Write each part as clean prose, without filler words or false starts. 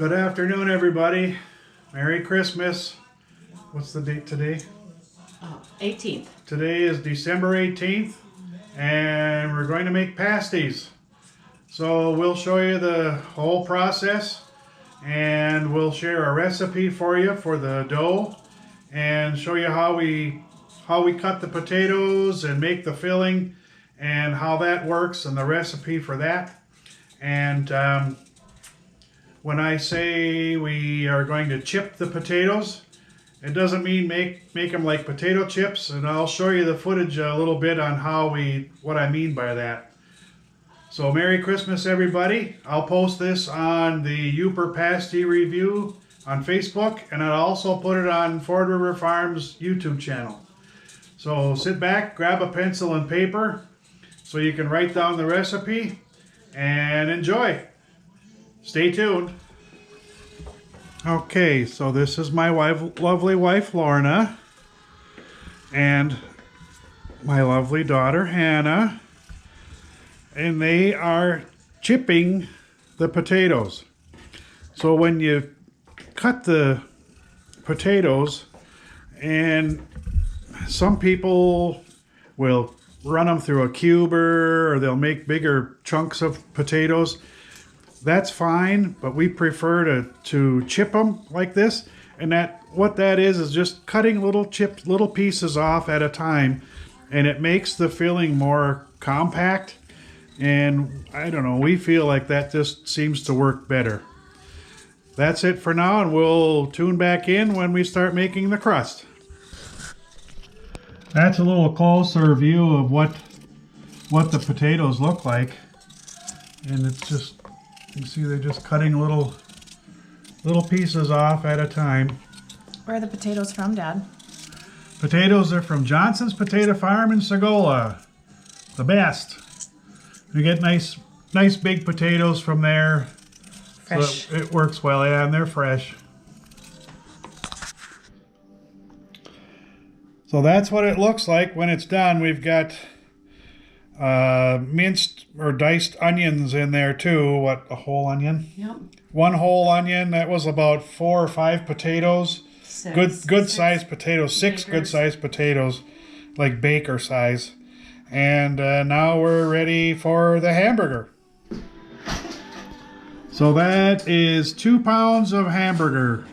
Good afternoon, everybody. Merry Christmas. What's the date today? 18th. Today is December 18th, and we're going to make pasties. So we'll show you the whole process, and we'll share a recipe for you for the dough, and show you how we cut the potatoes and make the filling, and how that works, and the recipe for that. And when I say we are going to chip the potatoes, it doesn't mean make them like potato chips, and I'll show you the footage a little bit on what I mean by that. So Merry Christmas, everybody. I'll post this on the Yooper pasty review on Facebook, and I'll also put it on Ford River Farms YouTube channel. So sit back, grab a pencil and paper so you can write down the recipe and enjoy. Stay tuned. Okay, so this is my lovely wife, Lorna, and my lovely daughter, Hannah, and they are chipping the potatoes. So when you cut the potatoes, and some people will run them through a cuber, or they'll make bigger chunks of potatoes. That's fine, but we prefer to chip them like this. And what that is just cutting little pieces off at a time, and it makes the filling more compact. And I don't know, we feel like that just seems to work better. That's it for now, and we'll tune back in when we start making the crust. That's a little closer view of what the potatoes look like. And it's just, you see they're just cutting little pieces off at a time. Where are the potatoes from, Dad? Potatoes are from Johnson's Potato Farm in Sagola. The best. You get nice big potatoes from there. Fresh. So it works well, yeah, and they're fresh. So that's what it looks like when it's done. We've got minced or diced onions in there too. A whole onion? Yep. One whole onion. That was about 4 or 5 potatoes. Good sized potatoes. 6 good sized potatoes, like baker size. And now we're ready for the hamburger. So that is 2 pounds of hamburger.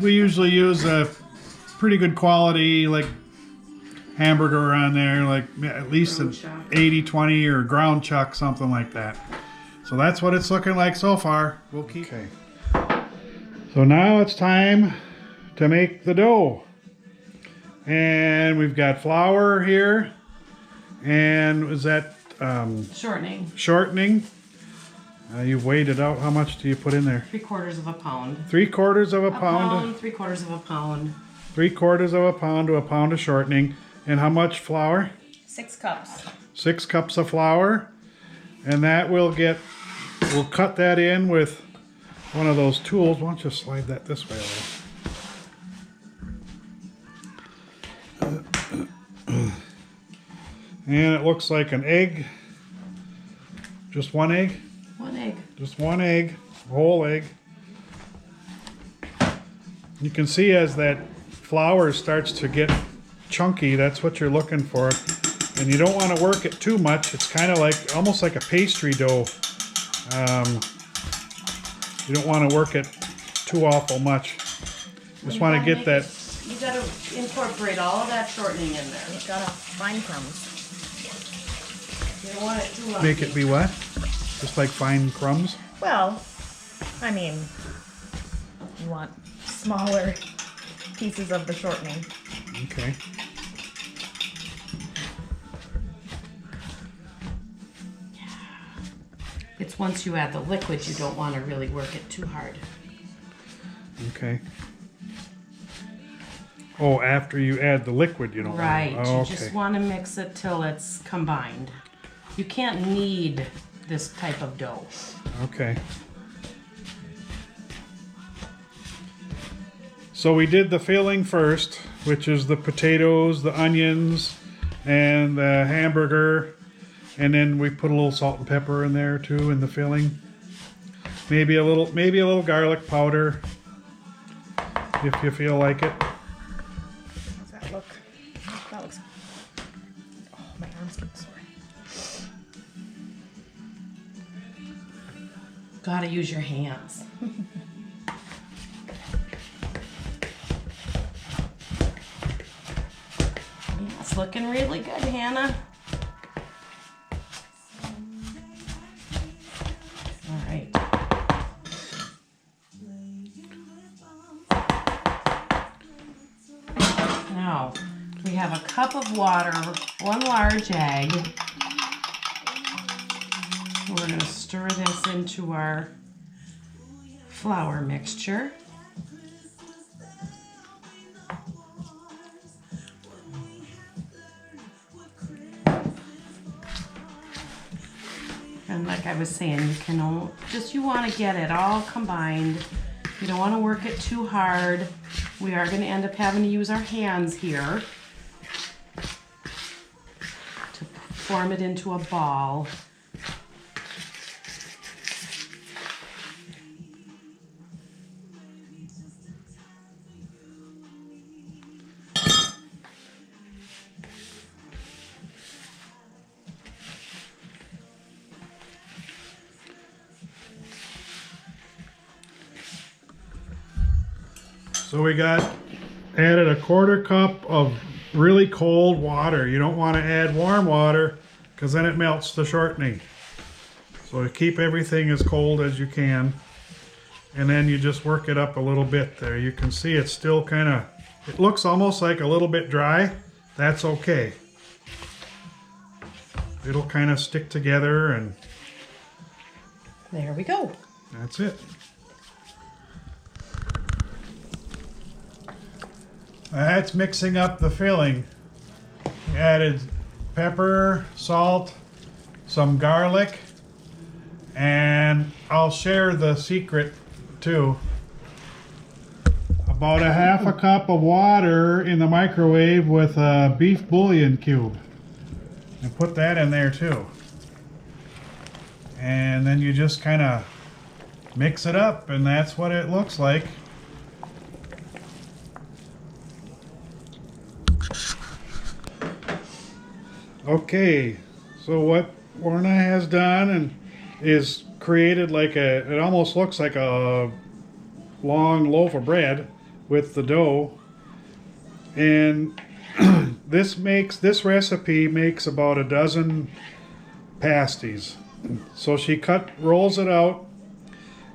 We usually use a pretty good quality, like, hamburger on there, like at least an 80-20 or ground chuck, something like that. So that's what it's looking like so far. We'll keep. Okay. So now it's time to make the dough. And we've got flour here. And is that Shortening. shortening? You've weighed it out. How much do you put in there? 3/4 of a pound. 3/4 of a pound. 3/4 of a pound. 3/4 of a pound to a pound of shortening. And how much flour? 6 cups. 6 cups of flour. And that we'll cut that in with one of those tools. Why don't you slide that this way a little. And it looks like an egg. Just one egg? One egg. Just one egg, a whole egg. You can see as that flour starts to get chunky, that's what you're looking for. And you don't want to work it too much. It's kind of like, almost like a pastry dough. You don't want to work it too awful much. Just want to get that. You got to incorporate all of that shortening in there. You've got to fine crumbs. You don't want it too lumpy. Make it be what? Just like fine crumbs? Well, I mean, you want smaller pieces of the shortening. Okay. It's once you add the liquid, you don't want to really work it too hard. Okay. Oh, after you add the liquid, you don't Right. want to. Oh, You okay. just want to mix it till it's combined. You can't knead this type of dough. Okay. So we did the filling first, which is the potatoes, the onions, and the hamburger. And then we put a little salt and pepper in there too in the filling. Maybe a little garlic powder if you feel like it. How does that look? That looks. Oh, my arm's getting sore. Gotta use your hands. Yeah, it's looking really good, Hannah. All right. Now, we have a cup of water, 1 large egg. We're going to stir this into our flour mixture. And like I was saying, you want to get it all combined. You don't want to work it too hard. We are going to end up having to use our hands here to form it into a ball. So we added a 1/4 cup of really cold water. You don't want to add warm water because then it melts the shortening. So keep everything as cold as you can. And then you just work it up a little bit there. You can see it's still it looks almost like a little bit dry. That's okay. It'll kind of stick together and There we go. that's it. That's mixing up the filling. We added pepper, salt, some garlic, and I'll share the secret too. About a 1/2 cup of water in the microwave with a beef bouillon cube. And put that in there too. And then you just kind of mix it up, and that's what it looks like. Okay, so what Lorna has done is created it almost looks like a long loaf of bread with the dough. And this recipe makes about a dozen pasties. So she rolls it out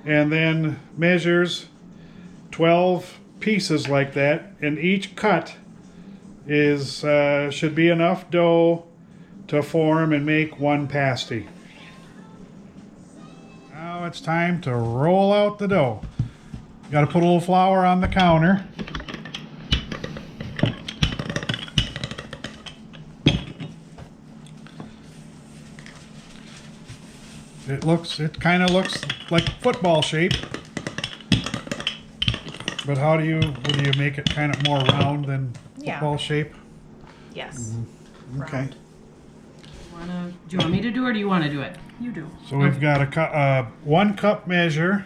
and then measures 12 pieces like that, and each cut should be enough dough to form and make 1 pasty. Now it's time to roll out the dough. You got to put a little flour on the counter. It kind of looks like football shape. But do you make it kind of more round than football shape? Yes. Okay. Do you want me to do it or do you want to do it? You do. So we've got a 1 cup measure.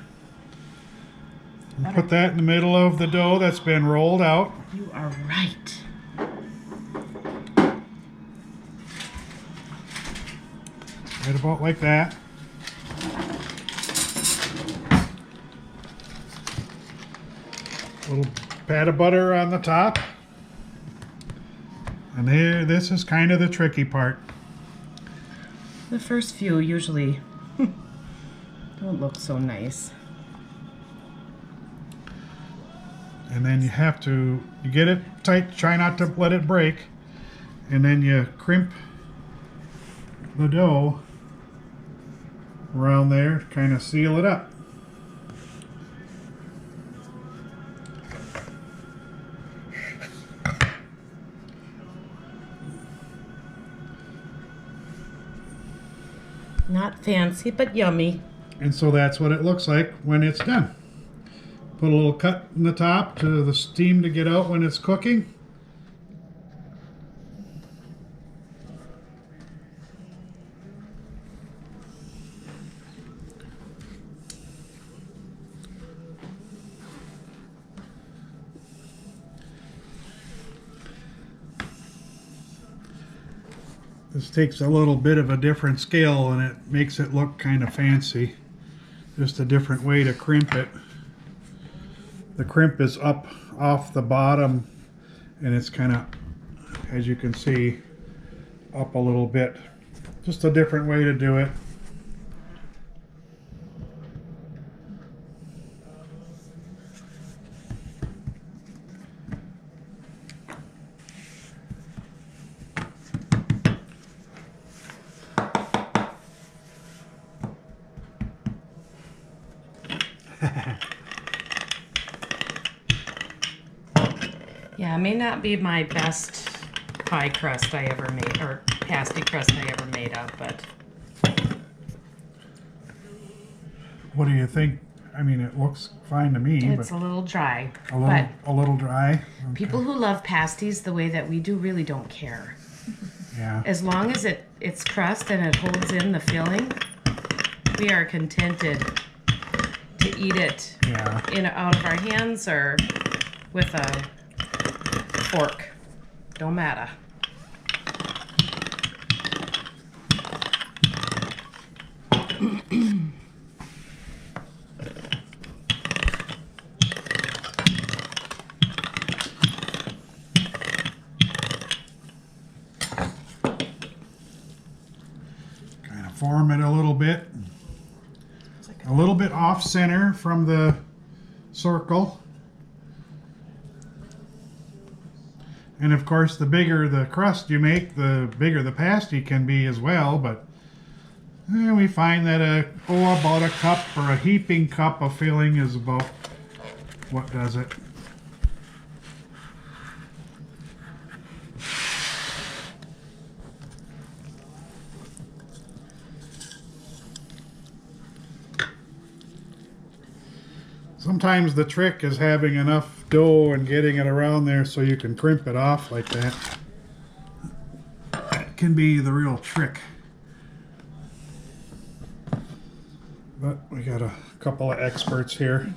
And put that in the middle of the dough that's been rolled out. You are right. Right about like that. Little pat of butter on the top. And this is kind of the tricky part. The first few usually don't look so nice. And then you get it tight, try not to let it break. And then you crimp the dough around there to kind of seal it up. Not fancy, but yummy. And so that's what it looks like when it's done. Put a little cut in the top to the steam to get out when it's cooking. This takes a little bit of a different scale and it makes it look kind of fancy. Just a different way to crimp it. The crimp is up off the bottom and it's kind of, as you can see, up a little bit. Just a different way to do it. Yeah, it may not be my best pie crust I ever made, or pasty crust I ever made up, but What do you think? I mean, it looks fine to me, it's but a little dry. a little dry. Okay. People who love pasties the way that we do really don't care. Yeah. As long as it's crust and it holds in the filling, we are contented to eat it Yeah. out of our hands or with a fork. Don't matter. Kind of form it a little bit. A little bit off center from the circle. And of course, the bigger the crust you make, the bigger the pasty can be as well. But we find that about a cup or a heaping cup of filling is about what does it. Sometimes the trick is having enough dough and getting it around there so you can crimp it off like that. That can be the real trick. But we got a couple of experts here.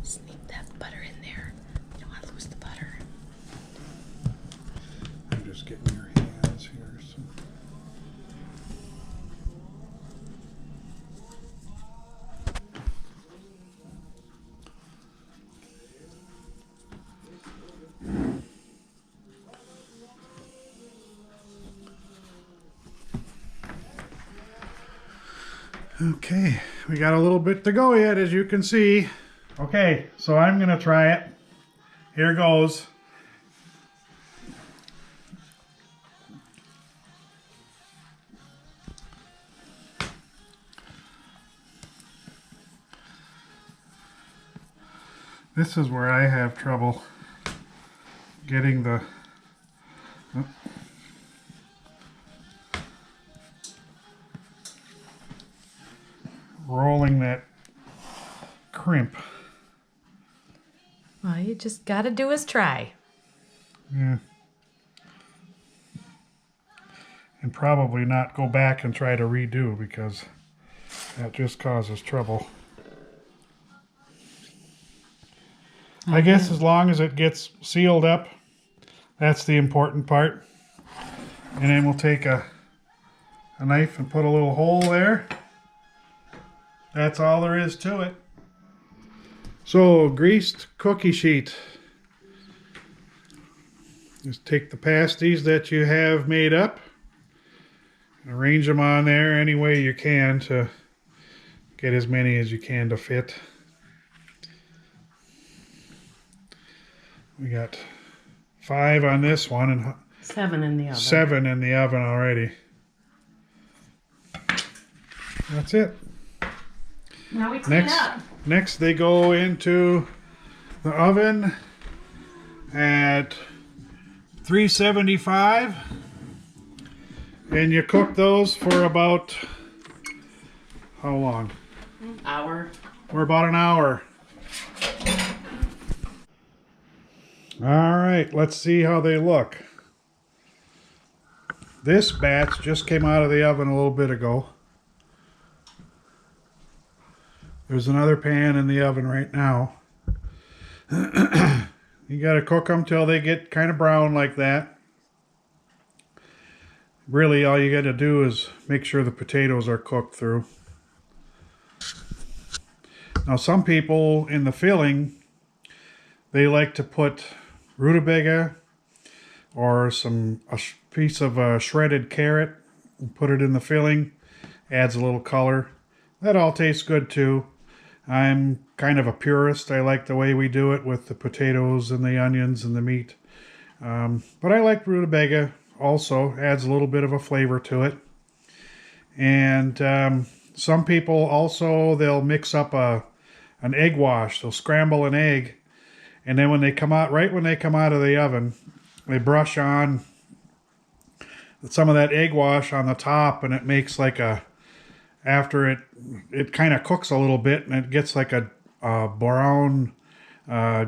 Sneak that butter in there. You don't want to lose the butter. I'm just getting your hands here. So. Okay, we got a little bit to go yet, as you can see. Okay, so I'm gonna try it. Here goes. This is where I have trouble getting the rolling that crimp. All you just gotta do is try. Yeah. And probably not go back and try to redo because that just causes trouble. I guess as long as it gets sealed up, that's the important part. And then we'll take a knife and put a little hole there. That's all there is to it. So, greased cookie sheet. Just take the pasties that you have made up and arrange them on there any way you can to get as many as you can to fit. We got 5 on this one and 7 in the oven. 7 in the oven already. That's it. Now we clean up. Next they go into the oven at 375 and you cook those for about how long? Hour. For about an hour. Alright, let's see how they look. This batch just came out of the oven a little bit ago. There's another pan in the oven right now. You got to cook them till they get kind of brown like that. Really, all you got to do is make sure the potatoes are cooked through. Now, some people in the filling, they like to put rutabaga or a piece of shredded carrot and put it in the filling. Adds a little color. That all tastes good too. I'm kind of a purist. I like the way we do it with the potatoes and the onions and the meat. But I like rutabaga also. Adds a little bit of a flavor to it. And some people also, they'll mix up an egg wash. They'll scramble an egg. And then when they come out, right when they come out of the oven, they brush on some of that egg wash on the top, and it makes like after it kind of cooks a little bit, and it gets like a brown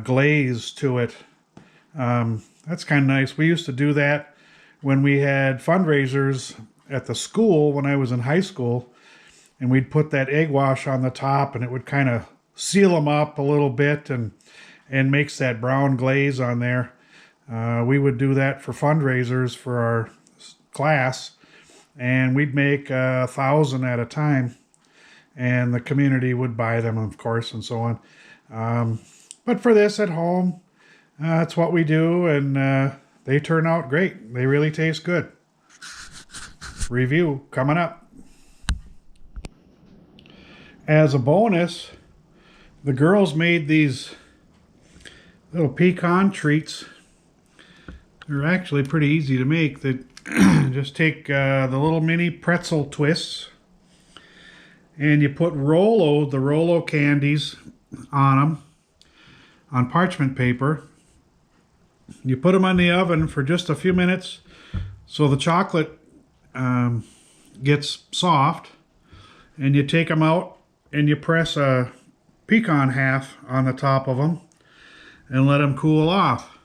glaze to it. That's kind of nice. We used to do that when we had fundraisers at the school when I was in high school, and we'd put that egg wash on the top, and it would kind of seal them up a little bit and makes that brown glaze on there. We would do that for fundraisers for our class, and we'd make 1,000 at a time, and the community would buy them, of course, and so on. But for this at home, that's what we do, and they turn out great. They really taste good. Review coming up. As a bonus, the girls made these little pecan treats. They're actually pretty easy to make. They just take the little mini pretzel twists, and you put the Rolo candies on them on parchment paper. You put them in the oven for just a few minutes so the chocolate gets soft, and you take them out and you press a pecan half on the top of them and let them cool off.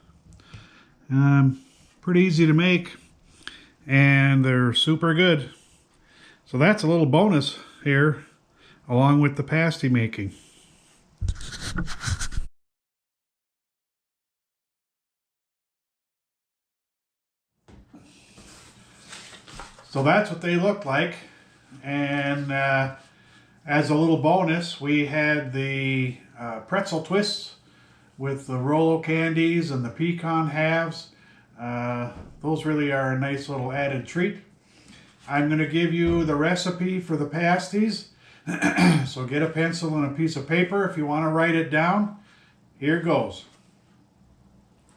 Pretty easy to make, and they're super good. So that's a little bonus here along with the pasty making. So that's what they look like, and as a little bonus, we had the pretzel twists with the Rolo candies and the pecan halves. Those really are a nice little added treat. I'm going to give you the recipe for the pasties. So get a pencil and a piece of paper if you want to write it down. Here goes.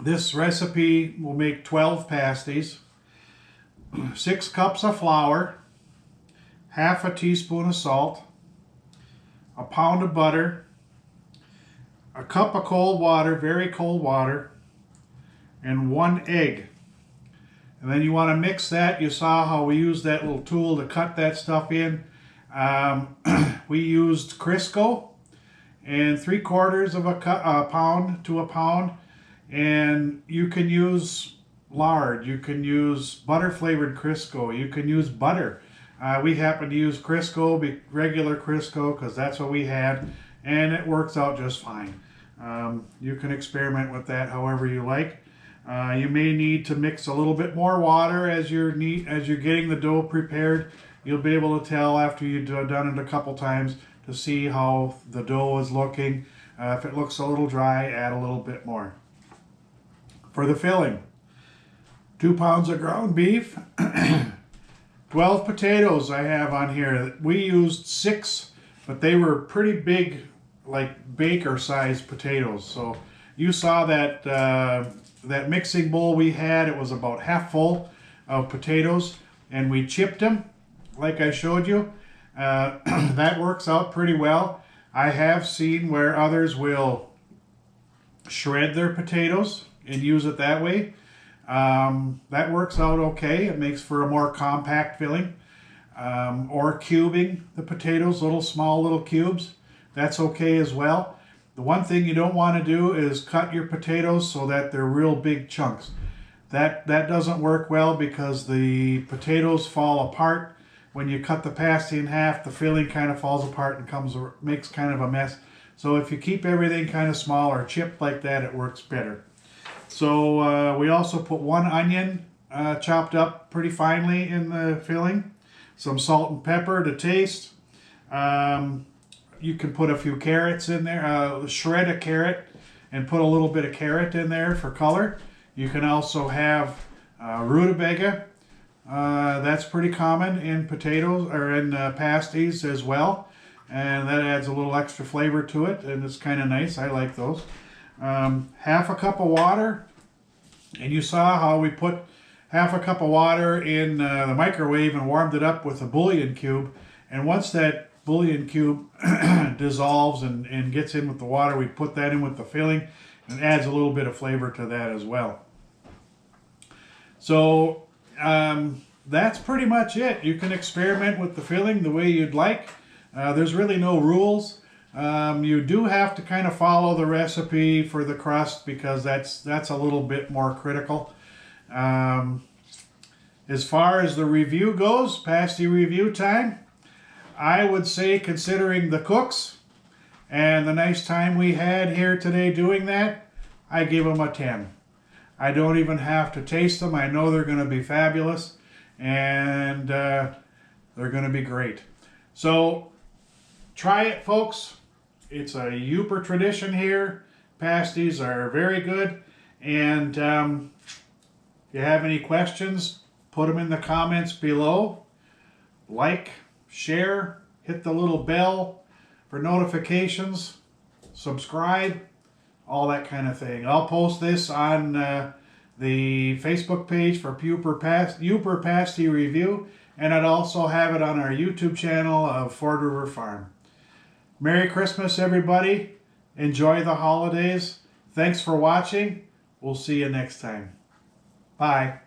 This recipe will make 12 pasties. 6 cups of flour, half a teaspoon of salt, a pound of butter, a cup of cold water, very cold water, and 1 egg. And then you want to mix that. You saw how we used that little tool to cut that stuff in. We used Crisco and 3/4 of a pound to a pound. And you can use lard, you can use butter flavored Crisco, you can use butter. We happen to use Crisco, regular Crisco, because that's what we had, and it works out just fine. You can experiment with that however you like. You may need to mix a little bit more water as you're getting the dough prepared. You'll be able to tell after you've done it a couple times to see how the dough is looking. If it looks a little dry, add a little bit more. For the filling, 2 pounds of ground beef, 12 potatoes I have on here. We used 6, but they were pretty big, like baker-sized potatoes. So you saw that that mixing bowl we had. It was about half full of potatoes, and we chipped them like I showed you. That works out pretty well. I have seen where others will shred their potatoes and use it that way. That works out okay. It makes for a more compact filling. Or cubing the potatoes, small little cubes. That's okay as well. The one thing you don't want to do is cut your potatoes so that they're real big chunks. That doesn't work well because the potatoes fall apart when you cut the pasty in half, the filling kind of falls apart and makes kind of a mess. So if you keep everything kind of small or chipped like that, it works better. So we also put 1 onion chopped up pretty finely in the filling. Some salt and pepper to taste. You can put a few carrots in there, shred a carrot and put a little bit of carrot in there for color. You can also have rutabaga. That's pretty common in potatoes or in pasties as well. And that adds a little extra flavor to it, and it's kind of nice. I like those. Half a cup of water, and you saw how we put half a cup of water in the microwave and warmed it up with a bouillon cube. And once that bouillon cube dissolves and gets in with the water, we put that in with the filling, and it adds a little bit of flavor to that as well. So that's pretty much it. You can experiment with the filling the way you'd like. There's really no rules. You do have to kind of follow the recipe for the crust because that's a little bit more critical. As far as the review goes, pasty review time, I would say, considering the cooks and the nice time we had here today doing that, I give them a 10. I don't even have to taste them. I know they're going to be fabulous, and they're going to be great. So try it, folks. It's a Yooper tradition here. Pasties are very good. And if you have any questions, put them in the comments below. Like, share, hit the little bell for notifications, subscribe, all that kind of thing. I'll post this on the Facebook page for Yooper Pasty Review, and I'd also have it on our YouTube channel of Ford River Farm. Merry Christmas, everybody. Enjoy the holidays. Thanks for watching. We'll see you next time. Bye.